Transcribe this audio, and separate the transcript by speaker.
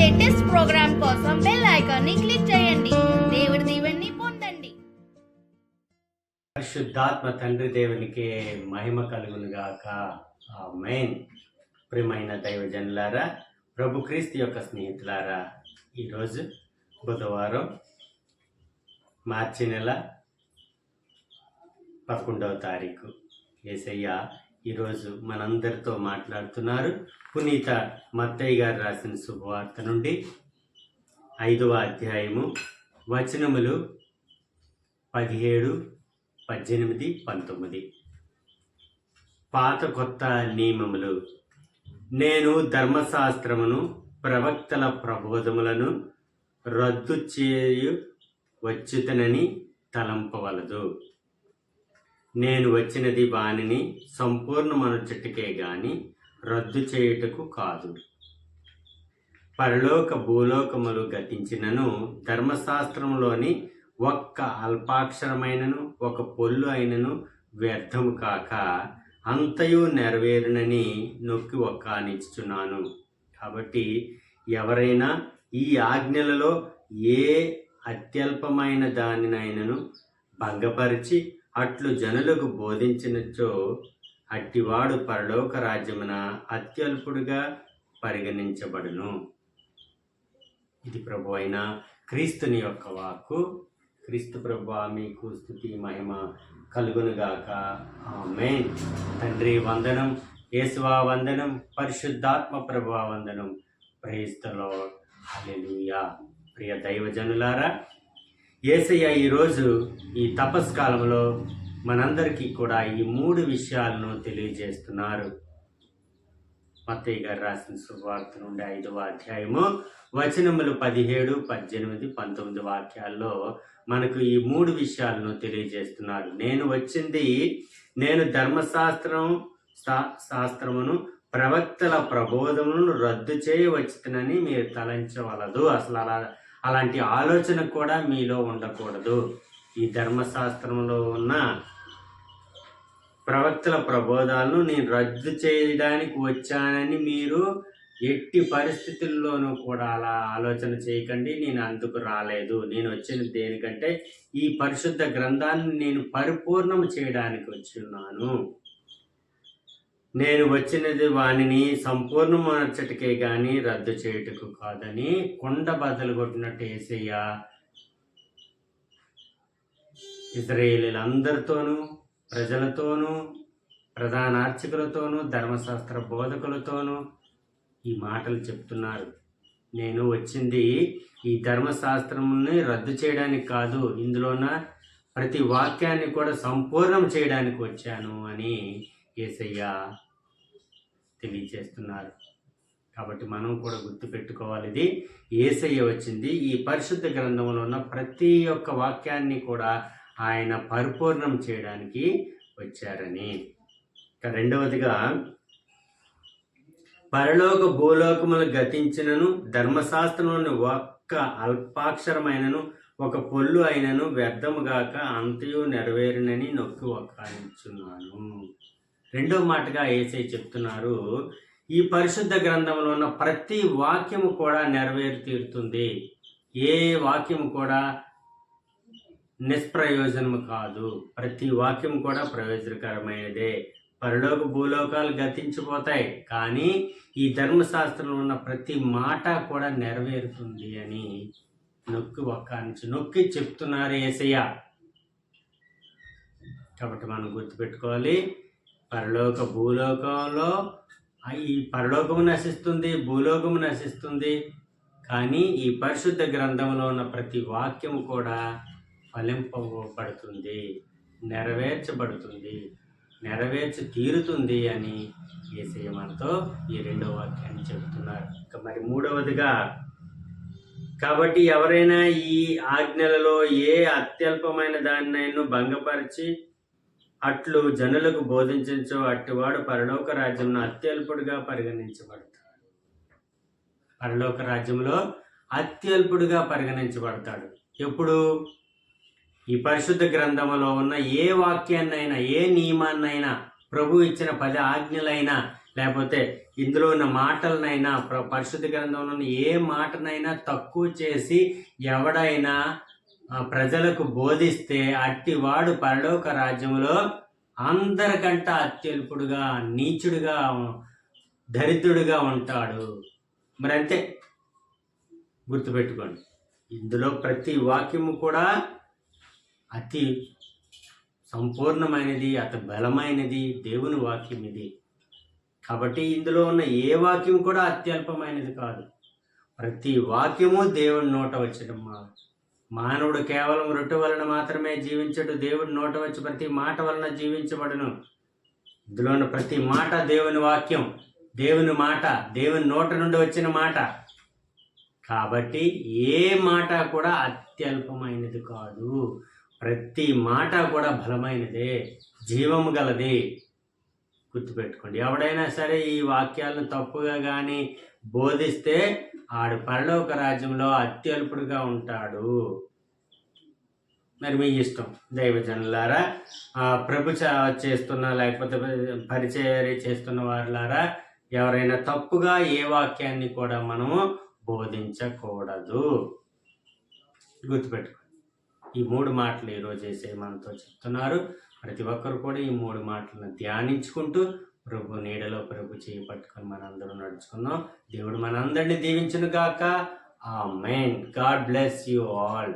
Speaker 1: Latest programme కోసం bell icon ని click చేయండి. దేవుడి దీవెనని పొందండి.
Speaker 2: పరిశుద్ధాత్మ తండ్రి దేవునికి మహిమ కలుగును గాక. ఆమేన్. ప్రియమైన దైవజనులారా, ప్రభు క్రీస్తు యొక్క స్నేహితులారా, ఈరోజు బుధవారం మార్చి నెల 11వ తారీఖు. యేసయ్య ఈరోజు మనందరితో మాట్లాడుతున్నారు. పునీత మత్తయి గారు రాసిన శుభవార్త నుండి 5వ అధ్యాయము వచనములు 17, 18, 19. పాత కొత్త నియమములు. నేను ధర్మశాస్త్రమును ప్రవక్తల ప్రబోధములను రద్దు చేయు వచ్చుతనని తలంపవలదు. నేను వచ్చినది వానిని సంపూర్ణమనుచుటకే గాని రద్దు చేయుటకు కాదు. పరలోక భూలోకములు గతించినను ధర్మశాస్త్రములోని ఒక్క అల్పాక్షరమైనను ఒక పొల్లు అయినను వ్యర్థము కాక అంతయు నెరవేరునని నొక్కి ఒక్కానిచ్చుచున్నాను. కాబట్టి ఎవరైనా ఈ ఆజ్ఞలలో ఏ అత్యల్పమైన దానినైనను భంగపరిచి అట్లు జనులకు బోధించినచో అట్టివాడు పరలోక రాజ్యమున అత్యల్పుడుగా పరిగణించబడును. ఇది ప్రభు అయిన క్రీస్తుని యొక్క వాక్కు. క్రీస్తు ప్రభువా, మీకు స్తుతి మహిమ కలుగునుగాక. ఆమేన్. తండ్రి వందనం, యేసువా వందనం, పరిశుద్ధాత్మ ప్రభువా వందనం. Praise the lord. హల్లెలూయా. ప్రియ దైవజనులారా, యేసయ్య ఈరోజు ఈ తపస్కాలంలో మనందరికీ కూడా ఈ 3 విషయాలను తెలియజేస్తున్నారు. మత్తయి గారు రాసిన శుభవార్త నుండి 5వ అధ్యాయము వచనములు 17, 18, 19 వాక్యాల్లో మనకు ఈ 3 విషయాలను తెలియజేస్తున్నారు. నేను ధర్మశాస్త్రమును ప్రవక్తల ప్రబోధములను రద్దు చేయవచ్చునని మీరు తలంచవలదు. అసలు అలాంటి ఆలోచన కూడా మీలో ఉండకూడదు. ఈ ధర్మశాస్త్రంలో ఉన్న ప్రవక్తల ప్రబోధాలను నేను రద్దు చేయడానికి వచ్చానని మీరు ఎట్టి పరిస్థితుల్లోనూ కూడా అలా ఆలోచన చేయకండి. నేను అందుకు రాలేదు. నేను వచ్చినది దేనికంటే ఈ పరిశుద్ధ గ్రంథాన్ని నేను పరిపూర్ణం చేయడానికి వచ్చున్నాను. నేను వచ్చినది వానిని సంపూర్ణమనర్చటకే గాని రద్దు చేయుటకు కాదని కొండ బద్దలు కొట్టినట్టు యేసయ్య ఇశ్రాయేలీయులందరితోనూ, ప్రజలతోనూ, ప్రధాన అర్చకులతోనూ, ధర్మశాస్త్ర బోధకులతోనూ ఈ మాటలు చెప్తున్నారు. నేను వచ్చింది ఈ ధర్మశాస్త్రంని రద్దు చేయడానికి కాదు, ఇందులోన ప్రతి వాక్యాన్ని కూడా సంపూర్ణం చేయడానికి వచ్చాను అని యేసయ్య తెలియజేస్తున్నారు. కాబట్టి మనం కూడా గుర్తుపెట్టుకోవాలి, ఇది యేసయ్య వచ్చింది ఈ పరిశుద్ధ గ్రంథంలో ఉన్న ప్రతి ఒక్క వాక్యాన్ని కూడా ఆయన పరిపూర్ణం చేయడానికి వచ్చారని. ఇక రెండవదిగా, పరలోక భూలోకములు గతించినను ధర్మశాస్త్రంలోని ఒక్క అల్పాక్షరమైనను ఒక పొల్లు అయినను వ్యర్థముగాక అంతయు నెరవేరునని నొక్కి ఒక్కానిచ్చున్నాను. రెండవ మాటగా యేసయ్య చెప్తున్నారు, ఈ పరిశుద్ధ గ్రంథంలో ఉన్న ప్రతి వాక్యము కూడా నెరవేరు తీరుతుంది. ఏ వాక్యము కూడా నిష్ప్రయోజనము కాదు. ప్రతి వాక్యం కూడా ప్రయోజనకరమైనదే. పరలోక భూలోకాలు గతించిపోతాయి, కానీ ఈ ధర్మశాస్త్రంలో ఉన్న ప్రతి మాట కూడా నెరవేరుతుంది అని నొక్కి చెప్తున్నారు యేసయ్య. కాబట్టి మనం గుర్తుపెట్టుకోవాలి, పరలోక భూలోకంలో ఈ పరలోకము నశిస్తుంది, భూలోకము నశిస్తుంది, కానీ ఈ పరిశుద్ధ గ్రంథంలో ఉన్న ప్రతి వాక్యము కూడా ఫలింపబడుతుంది, నెరవేర్చబడుతుంది, నెరవేర్చి తీరుతుంది అని యేసయ్య మనతో ఈ 2వ వాక్యాన్ని చెబుతున్నారు. ఇక మరి 3వదిగా, కాబట్టి ఎవరైనా ఈ ఆజ్ఞలలో ఏ అత్యల్పమైన దాన్నైనా భంగపరిచి అట్లు జనులకు బోధించో అట్టివాడు పరలోక రాజ్యంలో అత్యల్పుడుగా పరిగణించబడతాడు. పరలోక రాజ్యంలో అత్యల్పుడుగా పరిగణించబడతాడు. ఎప్పుడు? ఈ పరిశుద్ధ గ్రంథంలో ఉన్న ఏ వాక్యాన్నైనా, ఏ నియమాన్నైనా, ప్రభు ఇచ్చిన 10 ఆజ్ఞలైనా లేకపోతే ఇందులో ఉన్న మాటలనైనా పరిశుద్ధ గ్రంథంలో ఉన్న ఏ మాటనైనా తక్కువ చేసి ఎవడైనా ప్రజలకు బోధిస్తే అట్టివాడు పరలోక రాజ్యంలో అందరికంటే అత్యల్పుడుగా, నీచుడుగా, దరిద్రుడిగా ఉంటాడు. మరి అంతే, గుర్తుపెట్టుకోండి. ఇందులో ప్రతి వాక్యము కూడా అతి సంపూర్ణమైనది, అతి బలమైనది దేవుని వాక్యం ఇది. కాబట్టి ఇందులో ఉన్న ఏ వాక్యం కూడా అత్యల్పమైనది కాదు. ప్రతి వాక్యము దేవుని నోట వచ్చిన మానవుడు కేవలం రొట్టె వలన మాత్రమే జీవించడు, దేవుడి నోట వచ్చి ప్రతి మాట వలన జీవించబడును. ఇందులో ఉన్న ప్రతి మాట దేవుని వాక్యం, దేవుని మాట, దేవుని నోట నుండి వచ్చిన మాట. కాబట్టి ఏ మాట కూడా అత్యల్పమైనది కాదు. ప్రతి మాట కూడా బలమైనదే, జీవము గలది. గుర్తుపెట్టుకోండి. ఎవడైనా సరే ఈ వాక్యాలను తప్పుగా కానీ బోధిస్తే ఆడు పరలోక రాజ్యంలో అత్యల్పుడుగా ఉంటాడు. మరి మీ ఇష్టం దైవజనులారా, ప్రభు చేస్తున్న లేకపోతే పరిచర్య చేస్తున్న వారులారా, ఎవరైనా తప్పుగా ఏ వాక్యాన్ని కూడా మనము బోధించకూడదు. గుర్తుపెట్టుకోండి. ఈ 3 మాటలు ఈరోజు వేసే మనతో చెప్తున్నారు. ప్రతి ఒక్కరు కూడా ఈ 3 మాటలను ధ్యానించుకుంటూ ప్రభు నీడలో ప్రభు చేయి పట్టుకొని మనందరం నడుచుకుందాం. దేవుడు మనందరినీ దీవించును గాక. ఆమేన్. God bless you all.